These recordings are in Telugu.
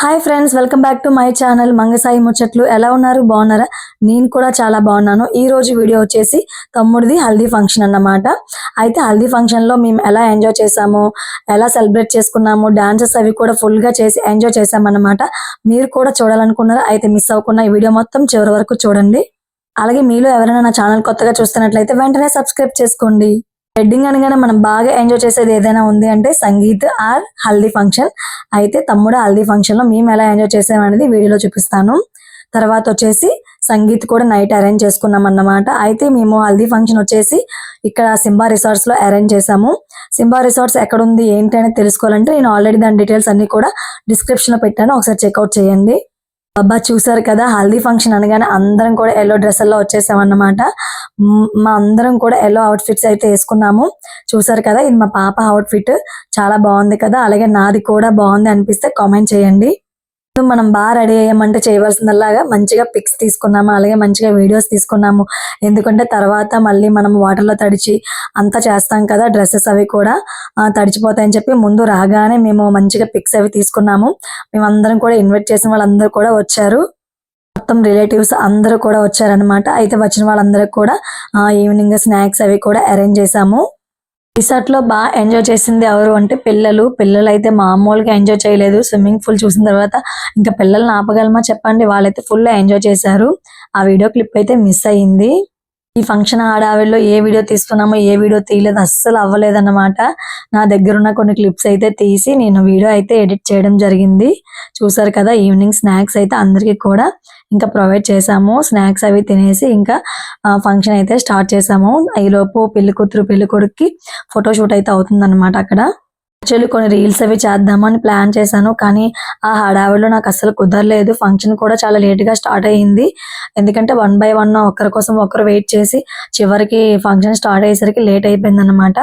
Hi friends, welcome back to my channel Mangasai Muchchatlu. ఎలా ఉన్నారు? బాగున్నారా? నేను కూడా చాలా బాగున్నాను. ఈ రోజు వీడియో వచ్చేసి తమ్ముడిది హల్దీ ఫంక్షన్ అన్నమాట. అయితే హల్దీ ఫంక్షన్ లో మేము ఎలా ఎంజాయ్ చేసాము, ఎలా సెలబ్రేట్ చేసుకున్నాము, డాన్సెస్ అవి కూడా ఫుల్ గా చేసి ఎంజాయ్ చేసామన్నమాట. మీరు కూడా చూడాలనుకున్నారా? అయితే మిస్ అవ్వకుండా ఈ వీడియో మొత్తం చివరి వరకు చూడండి. అలాగే మీలో ఎవరైనా నా ఛానల్ కొత్తగా చూస్తున్నట్లయితే వెంటనే సబ్స్క్రైబ్ చేసుకోండి. వెడ్డింగ్ అనగానే మనం బాగా ఎంజాయ్ చేసేది ఏదైనా ఉంది అంటే సంగీత్ ఆర్ హల్దీ ఫంక్షన్. అయితే తమ్ముడు హల్దీ ఫంక్షన్ లో మేము ఎలా ఎంజాయ్ చేసామనేది వీడియోలో చూపిస్తాను. తర్వాత వచ్చేసి సంగీత్ కూడా నైట్ అరేంజ్ చేసుకున్నాం అన్నమాట. అయితే మేము హల్దీ ఫంక్షన్ వచ్చేసి ఇక్కడ సింబా రిసార్ట్స్ లో అరేంజ్ చేసాము. సింబా రిసార్ట్స్ ఎక్కడ ఉంది ఏంటి అనేది తెలుసుకోవాలంటే నేను ఆల్రెడీ దాని డీటెయిల్స్ అన్ని కూడా డిస్క్రిప్షన్ లో పెట్టాను, ఒకసారి చెక్అవుట్ చేయండి. అబ్బా, చూసారు కదా, హల్దీ ఫంక్షన్ అనగానే అందరం కూడా ఎల్లో డ్రెస్సుల్లో వచ్చేసామన్నమాట. మా అందరం కూడా ఎల్లో అవుట్ఫిట్స్ అయితే వేసుకున్నాము. చూసారు కదా, ఇది మా పాప అవుట్ఫిట్, చాలా బాగుంది కదా. అలాగే నాది కూడా బాగుంది అనిపిస్తే కామెంట్ చేయండి. మనం బాగా రెడీ అయ్యామంటే చేయవలసిందల్లాగా మంచిగా పిక్స్ తీసుకున్నాము, అలాగే మంచిగా వీడియోస్ తీసుకున్నాము. ఎందుకంటే తర్వాత మళ్ళీ మనం వాటర్లో తడిచి అంతా చేస్తాం కదా, డ్రెస్సెస్ అవి కూడా తడిచిపోతాయని చెప్పి ముందు రాగానే మేము మంచిగా పిక్స్ అవి తీసుకున్నాము. మేమందరం కూడా ఇన్వైట్ చేసిన వాళ్ళందరూ కూడా వచ్చారు. మొత్తం రిలేటివ్స్ అందరూ కూడా వచ్చారనమాట. అయితే వచ్చిన వాళ్ళందరికీ కూడా ఈవినింగ్ స్నాక్స్ అవి కూడా అరేంజ్ చేసాము. రిసార్ట్ లో బాగా ఎంజాయ్ చేసింది ఎవరు అంటే పిల్లలు అయితే మామూలుగా ఎంజాయ్ చేయలేదు. స్విమ్మింగ్ పూల్ చూసిన తర్వాత ఇంకా పిల్లల్ని ఆపగలమా చెప్పండి, వాళ్ళైతే ఫుల్ ఎంజాయ్ చేశారు. ఆ వీడియో క్లిప్ అయితే మిస్ అయ్యింది. ఈ ఫంక్షన్ హడావిడిలో ఏ వీడియో తీస్తున్నామో ఏ వీడియో తీయలేదు, అస్సలు అవ్వలేదన్నమాట. నా దగ్గర ఉన్న కొన్ని క్లిప్స్ అయితే తీసి నేను వీడియో అయితే ఎడిట్ చేయడం జరిగింది. చూసారు కదా, ఈవినింగ్ స్నాక్స్ అయితే అందరికీ కూడా ఇంకా ప్రొవైడ్ చేసాము. స్నాక్స్ అవి తినేసి ఇంకా ఫంక్షన్ అయితే స్టార్ట్ చేసాము. ఈలోపు పెళ్లి కూతురు పెళ్లి కొడుక్కి ఫోటోషూట్ అయితే అవుతుందన్నమాట అక్కడ. యాక్చువల్లీ కొన్ని రీల్స్ అవి చేద్దామని ప్లాన్ చేశాను, కానీ ఆ హడావిడిలో నాకు అస్సలు కుదరలేదు. ఫంక్షన్ కూడా చాలా లేట్గా స్టార్ట్ అయ్యింది. ఎందుకంటే 1 బై 1 ఒకరి కోసం ఒకరు వెయిట్ చేసి చివరికి ఫంక్షన్ స్టార్ట్ అయ్యేసరికి లేట్ అయిపోయింది అనమాట.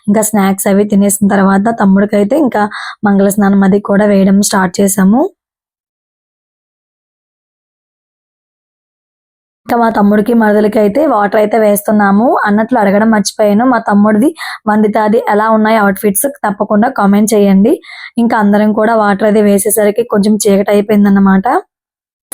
ఇంకా స్నాక్స్ అవి తినేసిన తర్వాత తమ్ముడికైతే ఇంకా మంగళ స్నానం అది కూడా వేయడం స్టార్ట్ చేసాము. ఇంకా మా తమ్ముడికి మరదలకి అయితే వాటర్ అయితే వేస్తున్నాము. అన్నట్లు అడగడం మర్చిపోయాను, మా తమ్ముడిది వందితాది ఎలా ఉన్నాయి అవుట్ఫిట్స్ తప్పకుండా కామెంట్ చేయండి. ఇంకా అందరం కూడా వాటర్ అది వేసేసరికి కొంచెం చీకటి అయిపోయిందన్నమాట.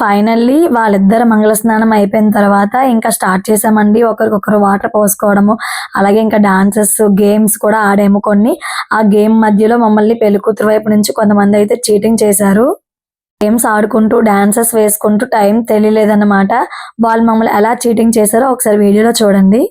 ఫైనల్లీ వాళ్ళిద్దరు మంగళ స్నానం అయిపోయిన తర్వాత ఇంకా స్టార్ట్ చేసామండి. ఒకరికొకరు వాటర్ పోసుకోవడము, అలాగే ఇంకా డాన్సెస్ గేమ్స్ కూడా ఆడాము కొన్ని. ఆ గేమ్ మధ్యలో మమ్మల్ని పెళ్లికూతురు వైపు నుంచి కొంతమంది అయితే చీటింగ్ చేశారు. గేమ్స్ ఆడుకుంటూ డాన్సెస్ వేసుకుంటూ టైం తెలియలేదన్నమాట. వాళ్ళు మమ్మల్ని ఎలా చీటింగ్ చేశారో ఒకసారి వీడియోలో చూడండి.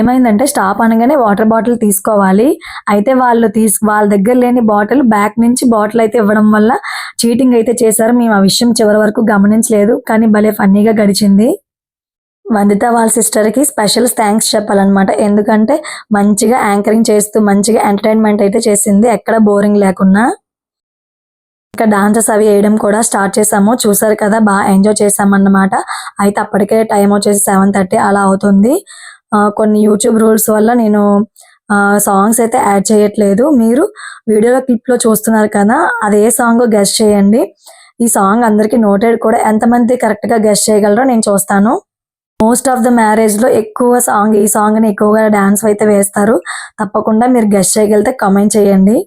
ఏమైందంటే స్టాప్ అనగానే వాటర్ బాటిల్ తీసుకోవాలి. అయితే వాళ్ళ దగ్గర లేని బాటిల్ బ్యాక్ నుంచి బాటిల్ అయితే ఇవ్వడం వల్ల చీటింగ్ అయితే చేశారు. మేము ఆ విషయం చివరి వరకు గమనించలేదు, కానీ భలే ఫన్నీగా గడిచింది. వందిత వాళ్ళ సిస్టర్ కి స్పెషల్ థ్యాంక్స్ చెప్పాలన్నమాట. ఎందుకంటే మంచిగా యాంకరింగ్ చేస్తూ మంచిగా ఎంటర్టైన్మెంట్ అయితే చేసింది, ఎక్కడ బోరింగ్ లేకుండా. ఇంకా డాన్సెస్ అవి వేయడం కూడా స్టార్ట్ చేసాము. చూసారు కదా, బాగా ఎంజాయ్ చేసామన్నమాట. అయితే అప్పటికే టైం వచ్చేసి 7:30 అలా అవుతుంది. కొన్ని యూట్యూబ్ రూల్స్ వల్ల నేను సాంగ్స్ అయితే యాడ్ చేయట్లేదు. మీరు వీడియోలో క్లిప్లో చూస్తున్నారు కదా, అది ఏ సాంగ్ గెస్ట్ చేయండి. ఈ సాంగ్ అందరికీ నోటెడ్ కూడా, ఎంతమంది కరెక్ట్గా గెస్ట్ చేయగలరో నేను చూస్తాను. మోస్ట్ ఆఫ్ ద మ్యారేజ్ లో ఎక్కువ ఈ సాంగ్ ని ఎక్కువగా డాన్స్ అయితే వేస్తారు. తప్పకుండా మీరు గెస్ట్ చేయగలిగితే కామెంట్ చేయండి.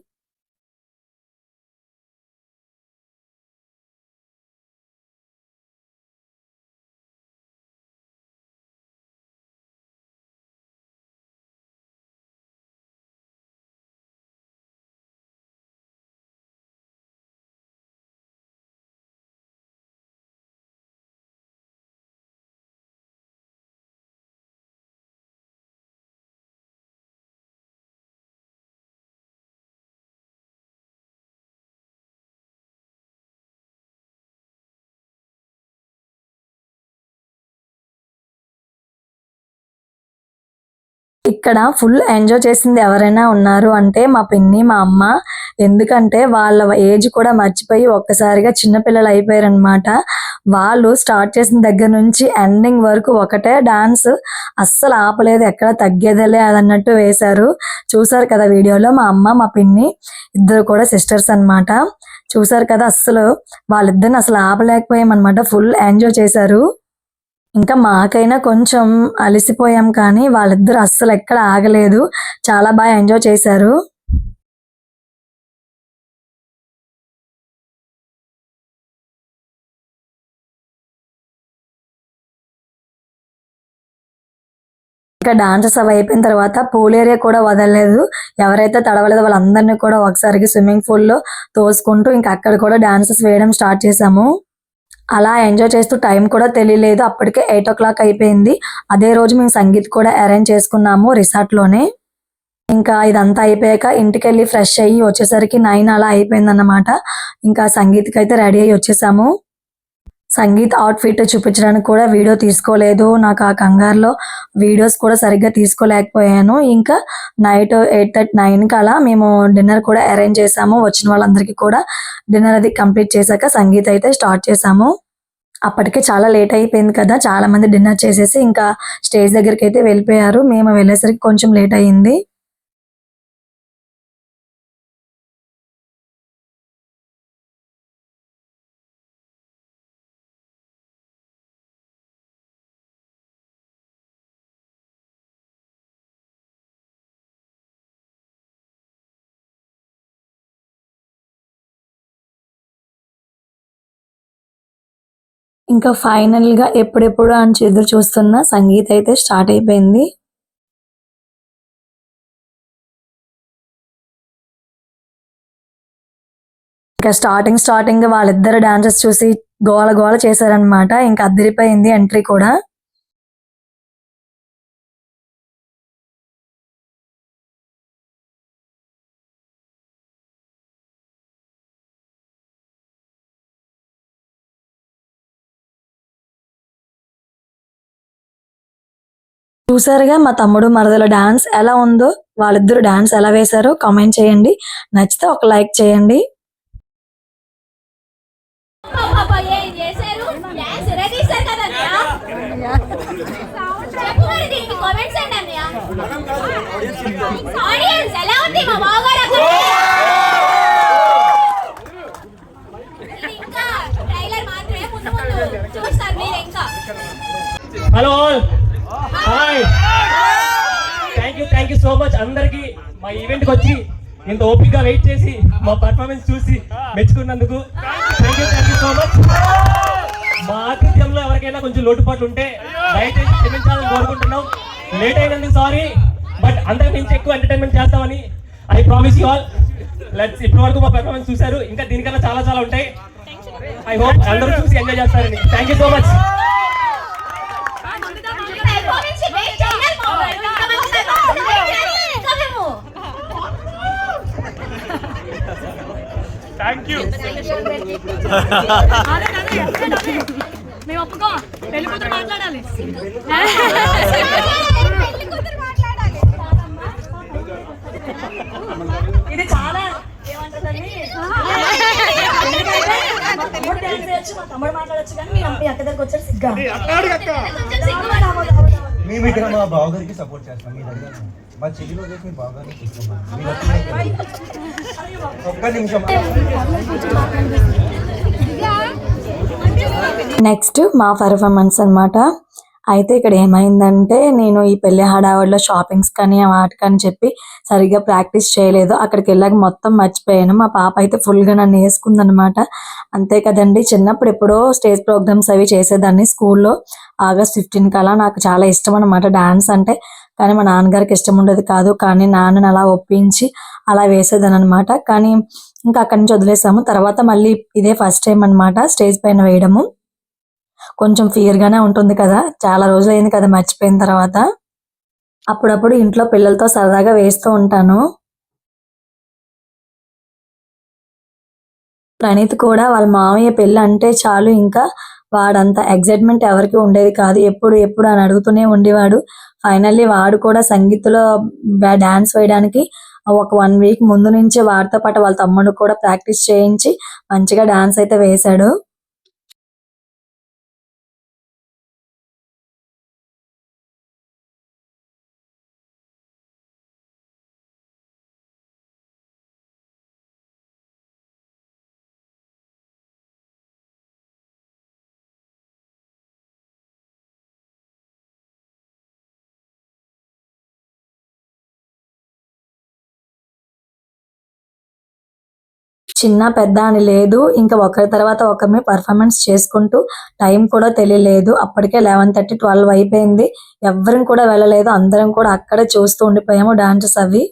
ఇక్కడ ఫుల్ ఎంజాయ్ చేసింది ఎవరైనా ఉన్నారు అంటే మా పిన్ని మా అమ్మ. ఎందుకంటే వాళ్ళ ఏజ్ కూడా మర్చిపోయి ఒక్కసారిగా చిన్నపిల్లలు అయిపోయారనమాట. వాళ్ళు స్టార్ట్ చేసిన దగ్గర నుంచి ఎండింగ్ వరకు ఒకటే డాన్స్, అస్సలు ఆపలేదు, ఎక్కడ తగ్గేదేలే అదన్నట్టు వేశారు. చూసారు కదా వీడియోలో మా అమ్మ మా పిన్ని ఇద్దరు కూడా సిస్టర్స్ అన్నమాట. చూసారు కదా, అస్సలు వాళ్ళిద్దరిని అసలు ఆపలేకపోయామన్నమాట. ఫుల్ ఎంజాయ్ చేశారు. ఇంకా మాకైనా కొంచెం అలసిపోయాం కానీ వాళ్ళిద్దరు అస్సలు ఎక్కడ ఆగలేదు. చాలా బాగా ఎంజాయ్ చేశారు. ఇంకా డాన్సెస్ అవి అయిపోయిన తర్వాత పూల్ ఏరియా కూడా వదలలేదు. ఎవరైతే తడవలేదో వాళ్ళందరినీ కూడా ఒకసారికి స్విమ్మింగ్ పూల్లో తోసుకుంటూ ఇంకా అక్కడ కూడా డాన్సెస్ వేయడం స్టార్ట్ చేసాము. అలా ఎంజాయ్ చేస్తూ టైం కూడా తెలియలేదు. అప్పటికే 8:00 అయిపోయింది. అదే రోజు మేము సంగీత్ కూడా అరేంజ్ చేసుకున్నాము రిసార్ట్లోనే. ఇంకా ఇదంతా అయిపోయాక ఇంటికెళ్ళి ఫ్రెష్ అయ్యి వచ్చేసరికి 9 అలా అయిపోయిందన్నమాట. ఇంకా సంగీత్కి అయితే రెడీ అయ్యి వచ్చేసాము. సంగీత్ అవుట్ఫిట్ చూపించడానికి కూడా వీడియో తీసుకోలేదు. నాకు ఆ కంగారులో వీడియోస్ కూడా సరిగ్గా తీసుకోలేకపోయాను. ఇంకా నైట్ 8:30, 9కి అలా మేము డిన్నర్ కూడా అరేంజ్ చేసాము. వచ్చిన వాళ్ళందరికీ కూడా డిన్నర్ అది కంప్లీట్ చేశాక సంగీత్ అయితే స్టార్ట్ చేసాము. అప్పటికే చాలా లేట్ అయిపోయింది కదా, చాలా మంది డిన్నర్ చేసేసి ఇంకా స్టేజ్ దగ్గరికి అయితే వెళ్ళిపోయారు. మేము వెళ్ళేసరికి కొంచెం లేట్ అయ్యింది. ఇంకా ఫైనల్ గా ఎప్పుడెప్పుడు అని ఎదురు చూస్తున్న సంగీత్ అయితే స్టార్ట్ అయిపోయింది. ఇంకా స్టార్టింగ్ వాళ్ళిద్దరు డాన్సెస్ చూసి గోల గోల చేశారనమాట. ఇంకా అదిరిపోయింది ఎంట్రీ కూడా. చూసారుగా మా తమ్ముడు మరదల డాన్స్ ఎలా ఉందో, వాళ్ళిద్దరు డాన్స్ ఎలా వేశారో కామెంట్ చేయండి. నచ్చితే ఒక లైక్ చేయండి. Hello hi, thank you so much అందరికి మా ఈవెంట్కి వచ్చి ఇంత ఓపికగా వెయిట్ చేసి మా పర్ఫార్మెన్స్ చూసి మెచ్చుకున్నందుకు థ్యాంక్ యూ సో మచ్. మా ఆతిథ్యంలో ఎవరికైనా కొంచెం లోటుపాట్లు ఉంటే దయచేసి క్షమించాలని కోరుకుంటున్నాం. లేట్ అయినందుకు సారీ, బట్ అంతకు మించి ఎక్కువ ఎంటర్టైన్మెంట్ చేస్తామని I promise you all. Let's ఇప్పటి వరకు మా పర్ఫార్మెన్స్ చూశారు, ఇంకా దీనికన్నా చాలా చాలా ఉంటాయి. ఐ హోప్ అందరూ చూసి ఎంజాయ్ చేస్తారని. Thank you so much. Thank you. మేము ఒప్పుకో, పెళ్లి కూతురు మాట్లాడాలి. ఇది చాలా ఏమంటుందండి, మా తమ్ముడు మాట్లాడచ్చు కానీ మీ అక్క దగ్గరకు వచ్చారు సిగ్గా. మేము ఇక్కడ మా బావగారికి సపోర్ట్ చేస్తాం. మీ దగ్గర మా చెల్లిలో చేసి మీ బావగారిని చూస్తున్నాం. ఒక్క నిమిషం. నెక్స్ట్ మా పర్ఫార్మెన్స్ అన్నమాట. అయితే ఇక్కడ ఏమైందంటే నేను ఈ పెళ్లి హడావుడిలో షాపింగ్స్ కానీ వాటికని చెప్పి సరిగ్గా ప్రాక్టీస్ చేయలేదు. అక్కడికి వెళ్ళాక మొత్తం మర్చిపోయాను. మా పాప అయితే ఫుల్గా నన్ను వేసుకుందనమాట. అంతే కదండి, చిన్నప్పుడు ఎప్పుడో స్టేజ్ ప్రోగ్రామ్స్ అవి చేసేదాన్ని స్కూల్లో. August 15 అలా నాకు చాలా ఇష్టం అనమాట డాన్స్ అంటే. కానీ మా నాన్నగారికి ఇష్టం ఉండేది కాదు. కానీ నాన్నని అలా ఒప్పించి అలా వేసేదాన్ని అనమాట. కానీ ఇంకా అక్కడి నుంచి వదిలేసాము. తర్వాత మళ్ళీ ఇదే ఫస్ట్ టైం అనమాట స్టేజ్ పైన వేయడము. కొంచెం ఫియర్ గానే ఉంటుంది కదా, చాలా రోజులు అయింది కదా మర్చిపోయిన తర్వాత. అప్పుడప్పుడు ఇంట్లో పిల్లలతో సరదాగా వేస్తూ ఉంటాను. ప్రణీత్ కూడా వాళ్ళ మామయ్య పెళ్ళి అంటే చాలు ఇంకా వాడంత ఎగ్జైట్మెంట్ ఎవరికి ఉండేది కాదు. ఎప్పుడు ఎప్పుడు అని అడుగుతూనే ఉండేవాడు. ఫైనల్లీ వాడు కూడా సంగీత్‌లో డాన్స్ వేయడానికి ఒక 1 వీక్ ముందు నుంచే వాడితో పాటు వాళ్ళ తమ్ముడు కూడా ప్రాక్టీస్ చేయించి మంచిగా డాన్స్ అయితే వేశాడు. చిన్న పెద్ద అని లేదు. ఇంకా ఒకరి తర్వాత ఒకరిని పర్ఫార్మెన్స్ చేసుకుంటూ టైం కూడా తెలియలేదు. అప్పటికే 11:30, 12 అయిపోయింది. ఎవ్వరం కూడా వెళ్ళలేదు. అందరం కూడా అక్కడే చూస్తూ ఉండిపోయాము డాన్సెస్ అవి.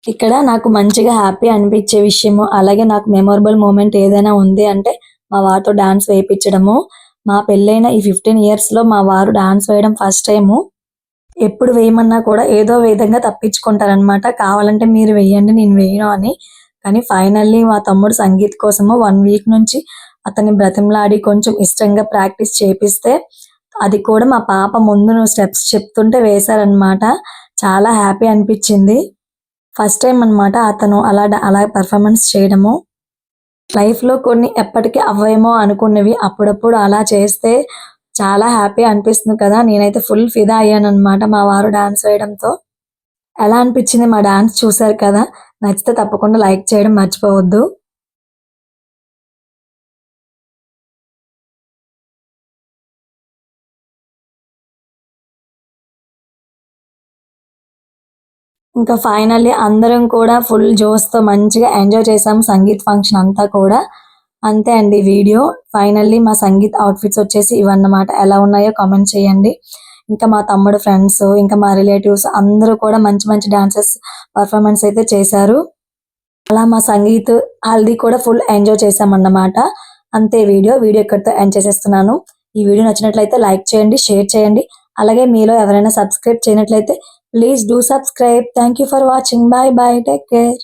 ఇక్కడ నాకు మంచిగా హ్యాపీ అనిపించే విషయము, అలాగే నాకు మెమొరబుల్ మూమెంట్ ఏదైనా ఉంది అంటే మా వారితో డాన్స్ వేయించడము. మా పెళ్ళైన ఈ 15 ఇయర్స్‌లో మా వారు డాన్స్ వేయడం ఫస్ట్ టైము. ఎప్పుడు వేయమన్నా కూడా ఏదో విధంగా తప్పించుకుంటారనమాట. కావాలంటే మీరు వేయండి నేను వేయను అని. కానీ ఫైనల్లీ మా తమ్ముడు సంగీత్ కోసము 1 వీక్ నుంచి అతన్ని బ్రతిమలాడి కొంచెం ఇష్టంగా ప్రాక్టీస్ చేపిస్తే అది కూడా మా పాప ముందు స్టెప్స్ చెప్తుంటే వేశారనమాట. చాలా హ్యాపీ అనిపించింది. ఫస్ట్ టైం అన్నమాట అతను అలా పర్ఫార్మెన్స్ చేయడము. లైఫ్‌లో కొన్ని ఎప్పటికీ అవ్వేమో అనుకున్నవి అప్పుడప్పుడు అలా చేస్తే చాలా హ్యాపీ అనిపిస్తుంది కదా! నేనైతే ఫుల్ ఫిదా అయ్యానన్నమాట మా వారు డాన్స్ వేయడంతో. ఎలా అనిపించింది మా డాన్స్ చూసారు కదా! నచ్చితే తప్పకుండా లైక్ చేయడం మర్చిపోవద్దు. ఇంకా ఫైనల్లీ అందరం కూడా ఫుల్ జోష్‌తో మంచిగా ఎంజాయ్ చేసాము సంగీత్ ఫంక్షన్ అంతా కూడా. అంతే అండి వీడియో. ఫైనల్లీ మా సంగీత్ అవుట్‌ఫిట్స్ వచ్చేసి ఇవన్నమాట. ఎలా ఉన్నాయో కామెంట్ చేయండి. ఇంకా మా తమ్ముడు ఫ్రెండ్స్, ఇంకా మా రిలేటివ్స్ అందరూ కూడా మంచి మంచి డాన్సెస్ పర్ఫార్మెన్స్ అయితే చేశారు. అలా మా సంగీత్, హల్దీ కూడా ఫుల్ ఎంజాయ్ చేశామన్నమాట. అంతే వీడియో ఇక్కడితో ఎండ్ చేసేస్తున్నాను. ఈ వీడియో నచ్చినట్లయితే లైక్ చేయండి, షేర్ చేయండి. అలాగే మీలో ఎవరైనా సబ్స్క్రైబ్ చేయనట్లయితే please do subscribe. Thank you for watching. Bye bye. Take care.